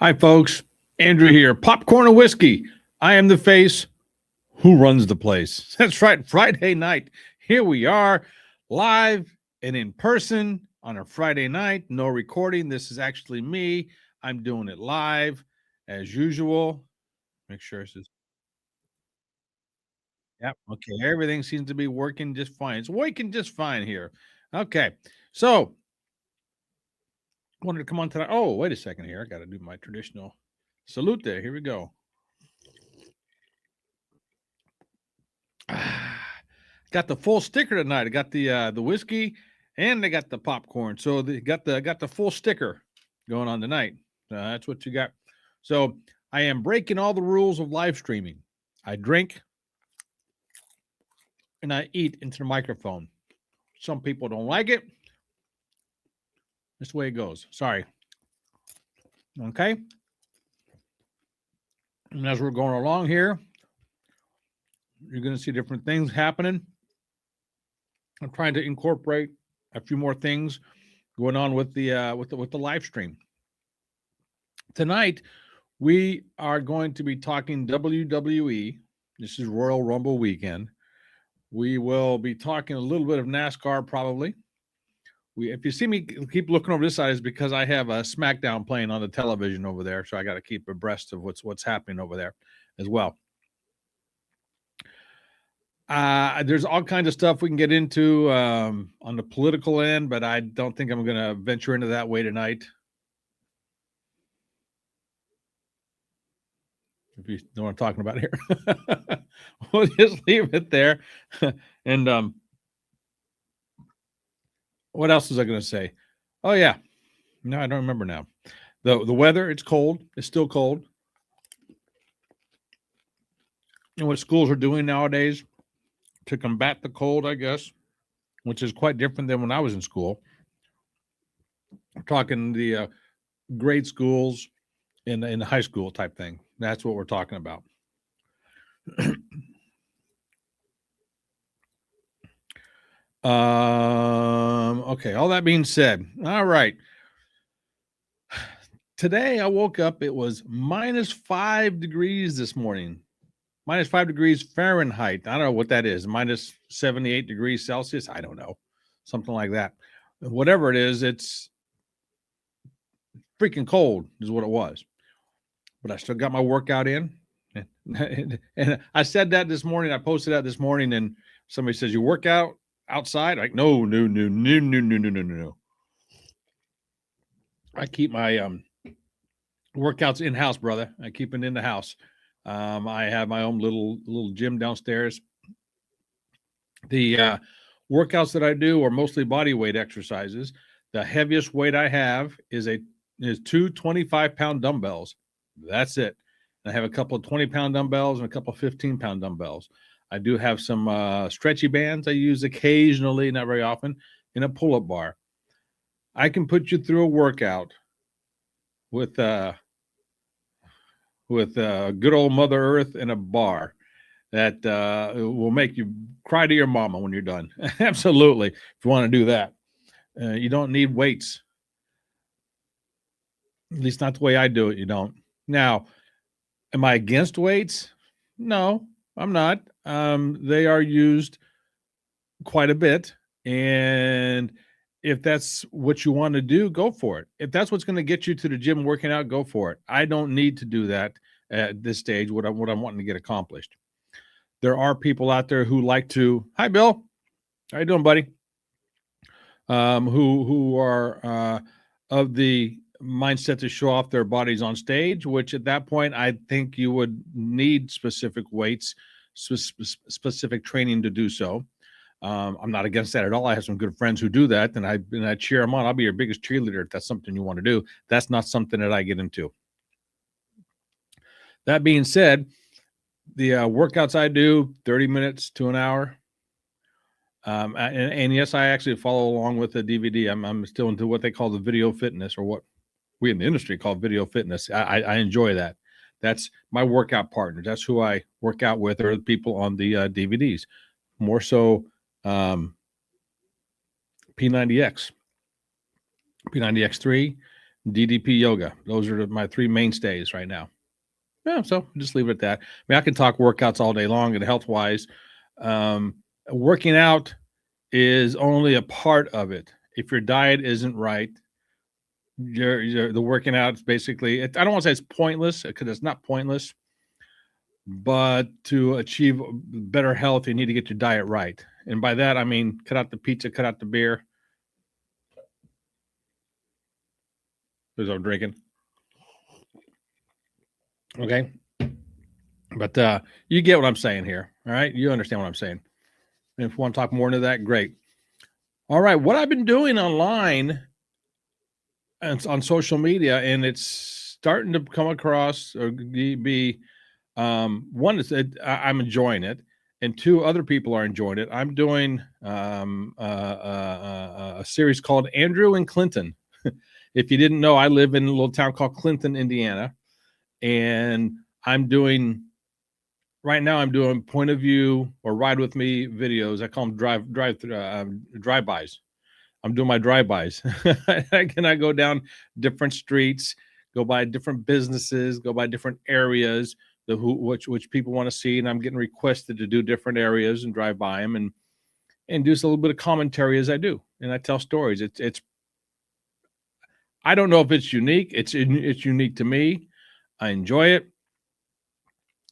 Hi, folks. Andrew here. Popcorn and whiskey. I am the face. Who runs the place? That's right. Friday night. Here we are, live and in person on a Friday night. No recording. This is actually me. I'm doing it live as usual. Make sure this is. Yep. Okay. Everything seems to be working just fine. It's working just fine here. Okay. So, wanted to come on tonight. Oh, wait a second here. I got to do my traditional salute there. Here we go. Got the full sticker tonight. I got the whiskey and they got the popcorn. So they got the full sticker going on tonight. That's what you got. So I am breaking all the rules of live streaming. I drink and I eat into the microphone. Some people don't like it. That's the way it goes. Sorry. Okay. And as we're going along here, you're going to see different things happening. I'm trying to incorporate a few more things going on with the live stream. Tonight, we are going to be talking WWE. This is Royal Rumble weekend. We will be talking a little bit of NASCAR probably. If you see me keep looking over this side, is because I have a SmackDown playing on the television over there, so I got to keep abreast of what's happening over there as well. There's all kinds of stuff we can get into on the political end, but I don't think I'm going to venture into that way tonight. If you know what I'm talking about here, we'll just leave it there. And what else was I going to say? Oh yeah, no, I don't remember now. The weather, it's cold. It's still cold. And what schools are doing nowadays to combat the cold, I guess, which is quite different than when I was in school. We're talking the grade schools in the high school type thing. That's what we're talking about. Okay, all that being said, all right. Today I woke up, it was minus 5 degrees this morning. Minus 5 degrees Fahrenheit. I don't know what that is. Minus 78 degrees Celsius. I don't know. Something like that. Whatever it is, it's freaking cold is what it was. But I still got my workout in. And I said that this morning. I posted that this morning, and somebody says, "You work out outside?" Like, no. I keep my workouts in-house, brother. I keep it in the house. I have my own little gym downstairs. The workouts that I do are mostly body weight exercises. The heaviest weight I have is two 25-pound dumbbells. That's it. I have a couple of 20-pound dumbbells and a couple of 15-pound dumbbells. I do have some stretchy bands I use occasionally, not very often, in a pull-up bar. I can put you through a workout with good old Mother Earth and a bar that will make you cry to your mama when you're done. Absolutely. If you want to do that, you don't need weights. At least not the way I do it. You don't. Now, am I against weights? No, I'm not. They are used quite a bit. And if that's what you want to do, go for it. If that's what's going to get you to the gym working out, go for it. I don't need to do that at this stage, what I'm wanting to get accomplished. There are people out there who like to, hi, Bill. How you doing, buddy? Who are of the mindset to show off their bodies on stage, which at that point, I think you would need specific weights, specific training to do so. I'm not against that at all. I have some good friends who do that, and I cheer them on. I'll be your biggest cheerleader if that's something you want to do. That's not something that I get into. That being said, the workouts I do, 30 minutes to an hour. And yes, I actually follow along with the DVD. I'm still into what they call the video fitness, or what we in the industry call video fitness. I enjoy that. That's my workout partner. That's who I work out with, or the people on the DVDs. More so P90X, P90X3, DDP yoga. Those are my 3 mainstays right now. Yeah, so just leave it at that. I mean, I can talk workouts all day long and health wise. Working out is only a part of it. If your diet isn't right, the working out is basically, I don't want to say it's pointless, because it's not pointless, but to achieve better health, you need to get your diet right. And by that, I mean, cut out the pizza, cut out the beer. Because I'm drinking. Okay. But you get what I'm saying here. All right. You understand what I'm saying. And if you want to talk more into that, great. All right. What I've been doing online and on social media, and it's starting to come across or be one is that I'm enjoying it, and 2 other people are enjoying it. I'm doing a series called Andrew and Clinton. If you didn't know, I live in a little town called Clinton, Indiana, and I'm doing point of view or ride with me videos. I call them drive-bys. I'm doing my drive-bys. I go down different streets, go by different businesses, go by different areas, which people want to see, and I'm getting requested to do different areas and drive by them and do a little bit of commentary as I do, and I tell stories. It's I don't know if it's unique. It's unique to me. I enjoy it.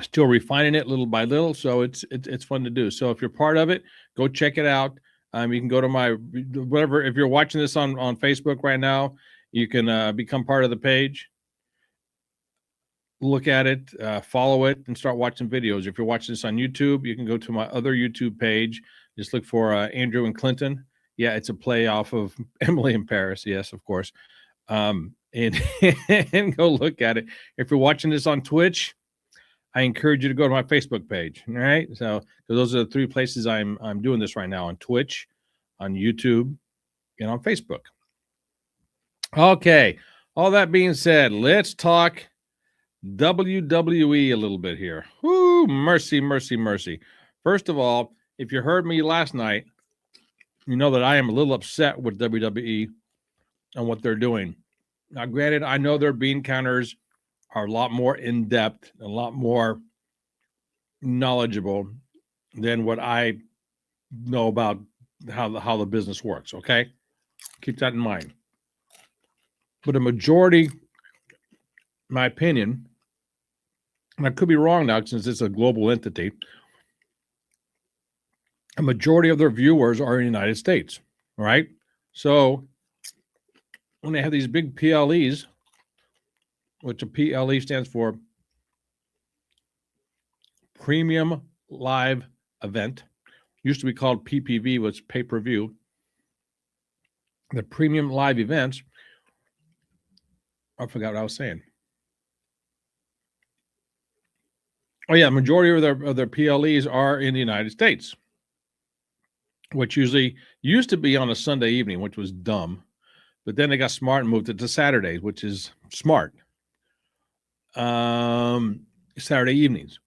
Still refining it little by little, so it's fun to do. So if you're part of it, go check it out. You can go to my whatever. If you're watching this on Facebook right now, you can become part of the page. Look at it, follow it, and start watching videos. If you're watching this on YouTube, you can go to my other YouTube page. Just look for Andrew and Clinton. Yeah, it's a play off of Emily in Paris. Yes, of course. And and go look at it. If you're watching this on Twitch, I encourage you to go to my Facebook page. All right. So those are the 3 places I'm doing this right now: on Twitch, on YouTube, and on Facebook. Okay. All that being said, let's talk WWE a little bit here. Whoo, mercy, mercy, mercy. First of all, if you heard me last night, you know that I am a little upset with WWE and what they're doing. Now, granted, I know their bean counters are a lot more in-depth, a lot more knowledgeable than what I know about how the business works, okay? Keep that in mind. But a majority, my opinion, and I could be wrong now since it's a global entity, a majority of their viewers are in the United States, right? So when they have these big PLEs, which a PLE stands for Premium Live Event, used to be called PPV, was pay-per-view. The Premium Live Events, I forgot what I was saying. Oh yeah, majority of their PLEs are in the United States, which usually used to be on a Sunday evening, which was dumb. But then they got smart and moved it to Saturdays, which is smart. Saturday evenings.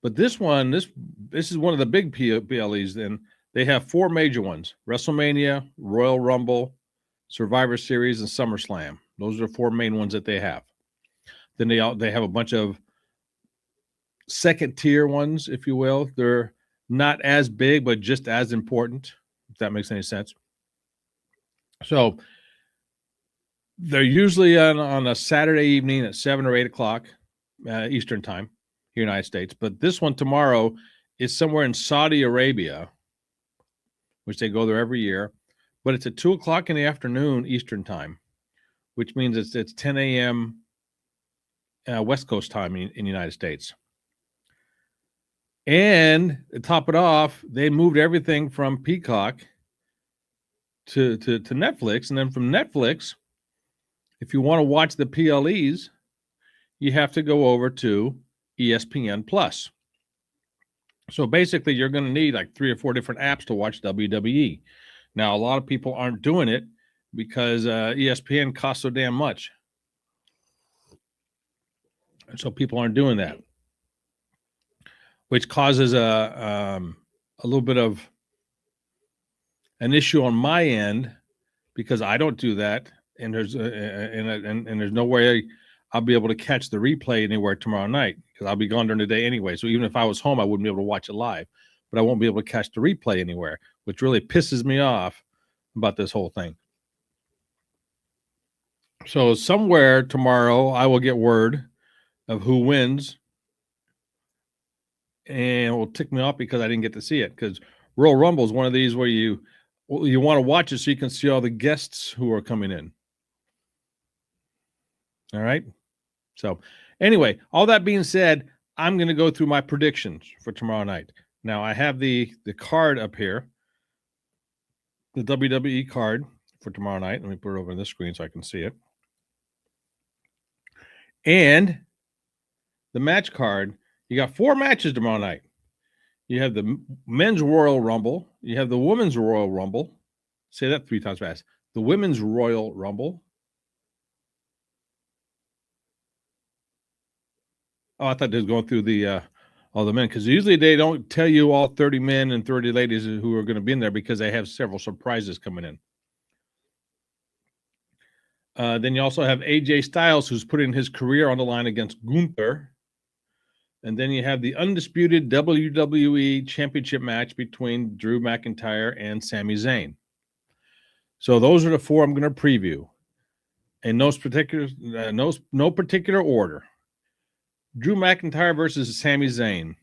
But this one, this is one of the big PLEs. Then they have 4 major ones: WrestleMania, Royal Rumble, Survivor Series, and SummerSlam. Those are the 4 main ones that they have. Then they have a bunch of second tier ones, if you will. They're not as big, but just as important, if that makes any sense. So they're usually on a Saturday evening at 7 or 8 o'clock Eastern time here in the United States. But this one tomorrow is somewhere in Saudi Arabia, which they go there every year. But it's at 2 o'clock in the afternoon Eastern time, which means it's 10 a.m. West Coast time in the United States. And to top it off, they moved everything from Peacock to Netflix. And then from Netflix, if you want to watch the PLEs, you have to go over to ESPN Plus. So basically, you're going to need like 3 or 4 different apps to watch WWE. Now, a lot of people aren't doing it because ESPN costs so damn much. And so people aren't doing that, which causes a little bit of an issue on my end because I don't do that. and there's no way I'll be able to catch the replay anywhere tomorrow night because I'll be gone during the day anyway. So even if I was home, I wouldn't be able to watch it live, but I won't be able to catch the replay anywhere, which really pisses me off about this whole thing. So somewhere tomorrow, I will get word of who wins, and it will tick me off because I didn't get to see it. Because Royal Rumble is one of these where you want to watch it so you can see all the guests who are coming in. All right. So anyway, all that being said, I'm going to go through my predictions for tomorrow night. Now I have the card up here, the WWE card for tomorrow night. Let me put it over on this screen so I can see it. And the match card, you got 4 matches tomorrow night. You have the men's Royal Rumble. You have the women's Royal Rumble. Say that 3 times fast. The women's Royal Rumble. Oh, I thought they was going through the all the men, because usually they don't tell you all 30 men and 30 ladies who are going to be in there because they have several surprises coming in. Then you also have AJ Styles, who's putting his career on the line against Gunther. And then you have the undisputed WWE Championship match between Drew McIntyre and Sami Zayn. So those are the 4 I'm going to preview in no particular order. Drew McIntyre versus Sami Zayn.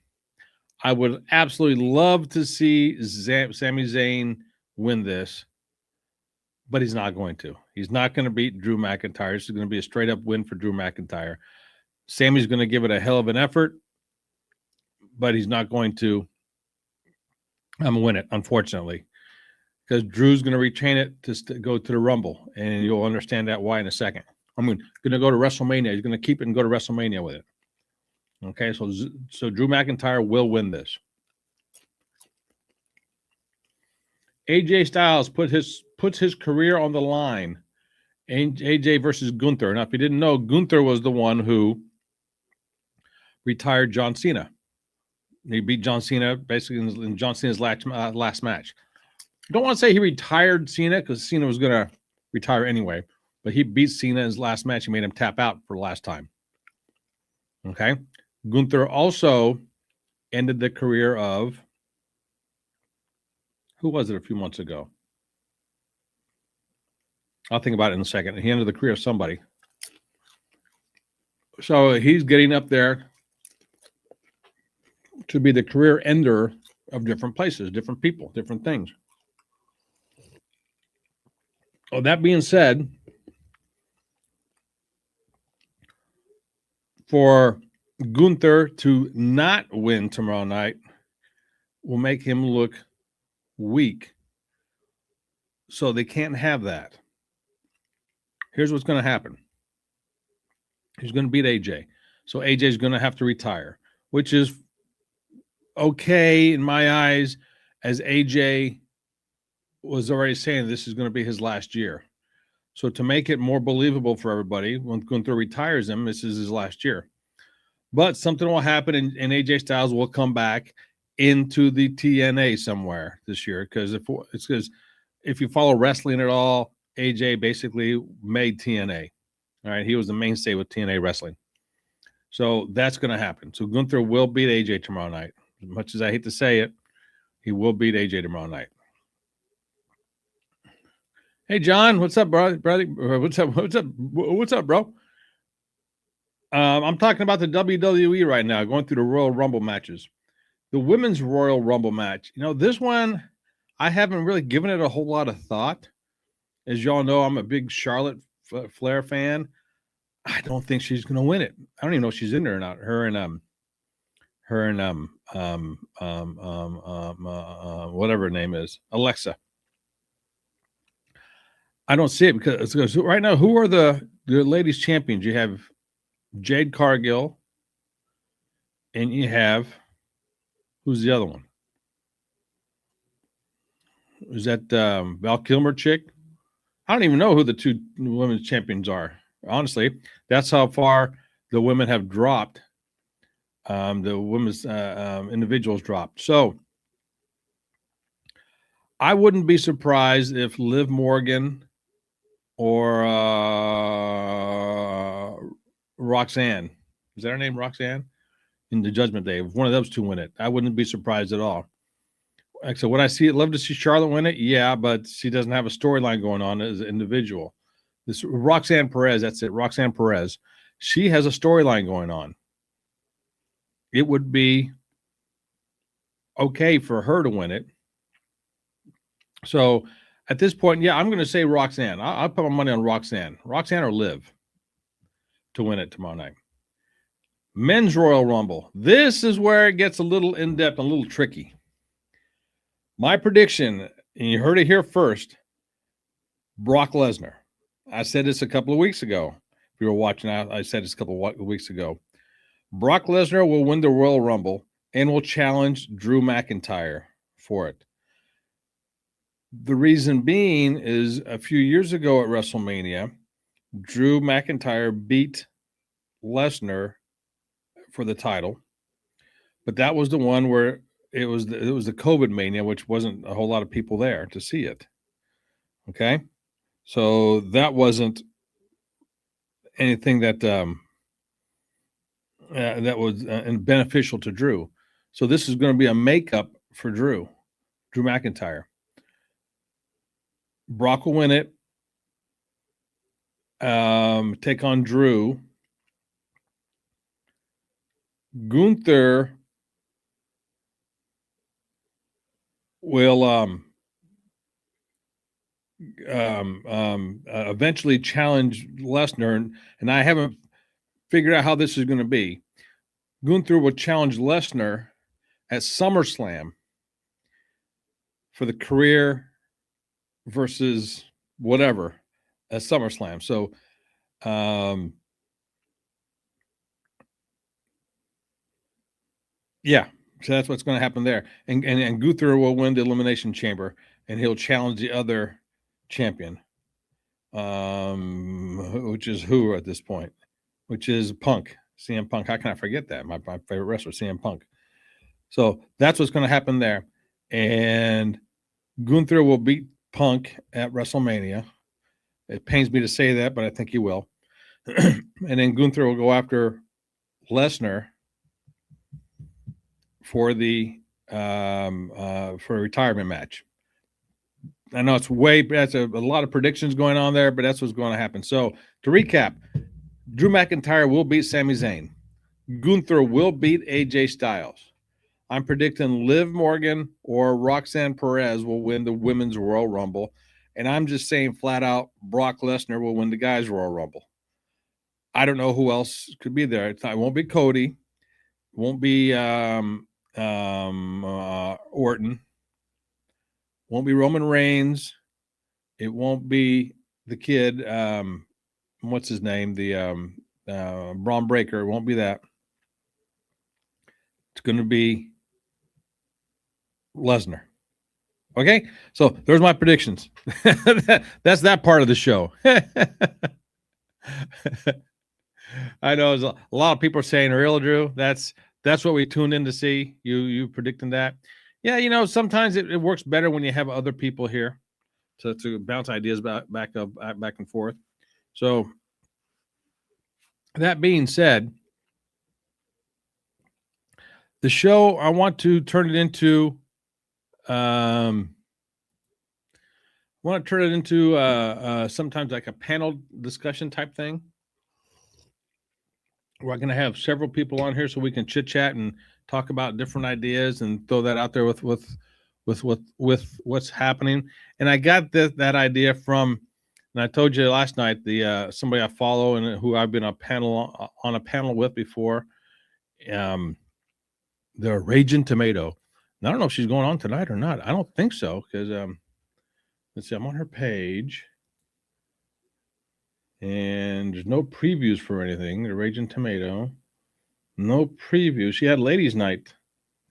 I would absolutely love to see Sami Zayn win this, but he's not going to. He's not going to beat Drew McIntyre. This is going to be a straight-up win for Drew McIntyre. Sami's going to give it a hell of an effort, but he's not going to win it, unfortunately, because Drew's going to retain it to go to the Rumble, and you'll understand that why in a second. I'm going to go to WrestleMania. He's going to keep it and go to WrestleMania with it. Okay, so Drew McIntyre will win this. AJ Styles puts his career on the line. AJ versus Gunther. Now, if you didn't know, Gunther was the one who retired John Cena. He beat John Cena basically in John Cena's last match. I don't want to say he retired Cena because Cena was going to retire anyway, but he beat Cena in his last match. He made him tap out for the last time. Okay. Gunther also ended the career of, who was it a few months ago? I'll think about it in a second. He ended the career of somebody. So he's getting up there to be the career ender of different places, different people, different things. Oh, that being said, for Gunther to not win tomorrow night will make him look weak. So they can't have that. Here's what's going to happen. He's going to beat AJ. So AJ is going to have to retire, which is okay in my eyes, as AJ was already saying this is going to be his last year. So to make it more believable for everybody, when Gunther retires him, this is his last year. But something will happen, and AJ Styles will come back into the TNA somewhere this year. Because if you follow wrestling at all, AJ basically made TNA. All right, he was the mainstay with TNA wrestling. So that's going to happen. So Gunther will beat AJ tomorrow night. As much as I hate to say it, he will beat AJ tomorrow night. Hey, John, what's up, bro? What's up, bro? I'm talking about the WWE right now, going through the Royal Rumble matches. The women's Royal Rumble match. You know, this one, I haven't really given it a whole lot of thought. As y'all know, I'm a big Charlotte Flair fan. I don't think she's going to win it. I don't even know if she's in there or not. Her and whatever her name is, Alexa. I don't see it because right now, who are the ladies champions? You have Jade Cargill, and you have, who's the other one? Is that Val Kilmer chick? I don't even know who the 2 women's champions are. Honestly, that's how far the women have dropped. The women's individuals dropped. So I wouldn't be surprised if Liv Morgan or Roxanne. Is that her name, Roxanne? In the Judgment Day. If one of those two win it, I wouldn't be surprised at all. So would I love to see Charlotte win it? Yeah, but she doesn't have a storyline going on as an individual. This Roxanne Perez, that's it. Roxanne Perez. She has a storyline going on. It would be okay for her to win it. So at this point, yeah, I'm going to say Roxanne. I'll put my money on Roxanne. Roxanne or Liv to win it tomorrow night. Men's Royal Rumble. This is where it gets a little in-depth, a little tricky. My prediction, and you heard it here first, Brock Lesnar. I said this a couple of weeks ago. If you were watching, I said this a couple of weeks ago. Brock Lesnar will win the Royal Rumble and will challenge Drew McIntyre for it. The reason being is a few years ago at WrestleMania, Drew McIntyre beat Lesnar for the title, but that was the one where it was the COVID mania, which wasn't a whole lot of people there to see it. Okay, so that wasn't anything that that was beneficial to Drew. So this is going to be a makeup for Drew McIntyre. Brock will win it. Take on Drew. Gunther will eventually challenge Lesnar, and I haven't figured out how this is going to be. Gunther will challenge Lesnar at SummerSlam for the career versus whatever at SummerSlam. So, yeah, so that's what's going to happen there. And Gunther will win the Elimination Chamber, and he'll challenge the other champion, which is who at this point, which is Punk, CM Punk. How can I forget that? My favorite wrestler, CM Punk. So that's what's going to happen there. And Gunther will beat Punk at WrestleMania. It pains me to say that, but I think he will. And then Gunther will go after Lesnar for the for a retirement match. I know that's a lot of predictions going on there, but that's what's going to happen. So to recap, Drew McIntyre will beat Sami Zayn. Gunther will beat AJ Styles. I'm predicting Liv Morgan or Roxanne Perez will win the Women's Royal Rumble. And I'm just saying flat out, Brock Lesnar will win the Guys' Royal Rumble. I don't know who else could be there. It won't be Cody. It won't be Orton. Won't be Roman Reigns. It won't be the kid. What's his name? The Braun Breaker. It won't be that. It's going to be Lesnar. Okay, so there's my predictions. That's that part of the show. I know a lot of people are saying, "Real Drew." That's what we tuned in to see. You predicting that? Yeah, sometimes it works better when you have other people here to bounce ideas back and forth. So that being said, the show, I want to turn it into sometimes like a panel discussion type thing. We're going to have several people on here so we can chit chat and talk about different ideas and throw that out there with what's happening. And I got that idea from, and I told you last night, the somebody I follow and who I've been on a panel with before. The Raging Tomato. And I don't know if she's going on tonight or not. I don't think so, because let's see, I'm on her page. And there's no previews for anything. The Raging Tomato. No previews. She had ladies' night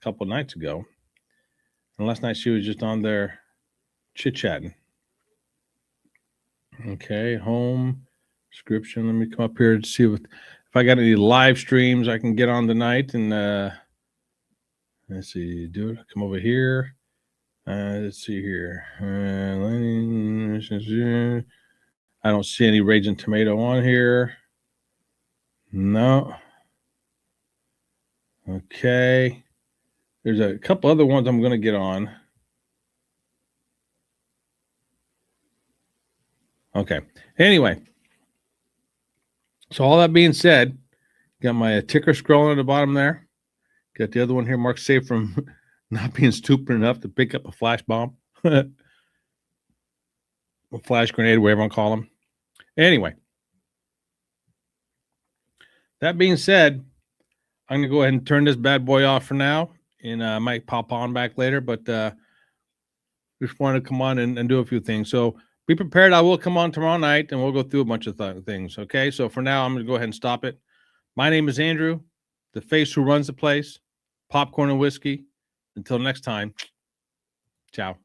a couple of nights ago. And last night she was just on there chit-chatting. Okay, home, description. Let me come up here to see if I got any live streams I can get on tonight. And let's see, come over here. Let's see here. I don't see any Raging Tomato on here. No. Okay. There's a couple other ones I'm going to get on. Okay. Anyway, so all that being said, got my ticker scrolling at the bottom there. Got the other one here marked safe from not being stupid enough to pick up a flash bomb, a flash grenade, whatever you want to call them. Anyway, that being said, I'm going to go ahead and turn this bad boy off for now, and I might pop on back later, but just wanted to come on and do a few things. So be prepared. I will come on tomorrow night, and we'll go through a bunch of things, okay? So for now, I'm going to go ahead and stop it. My name is Andrew, the face who runs the place, Popcorn and Whiskey. Until next time, ciao.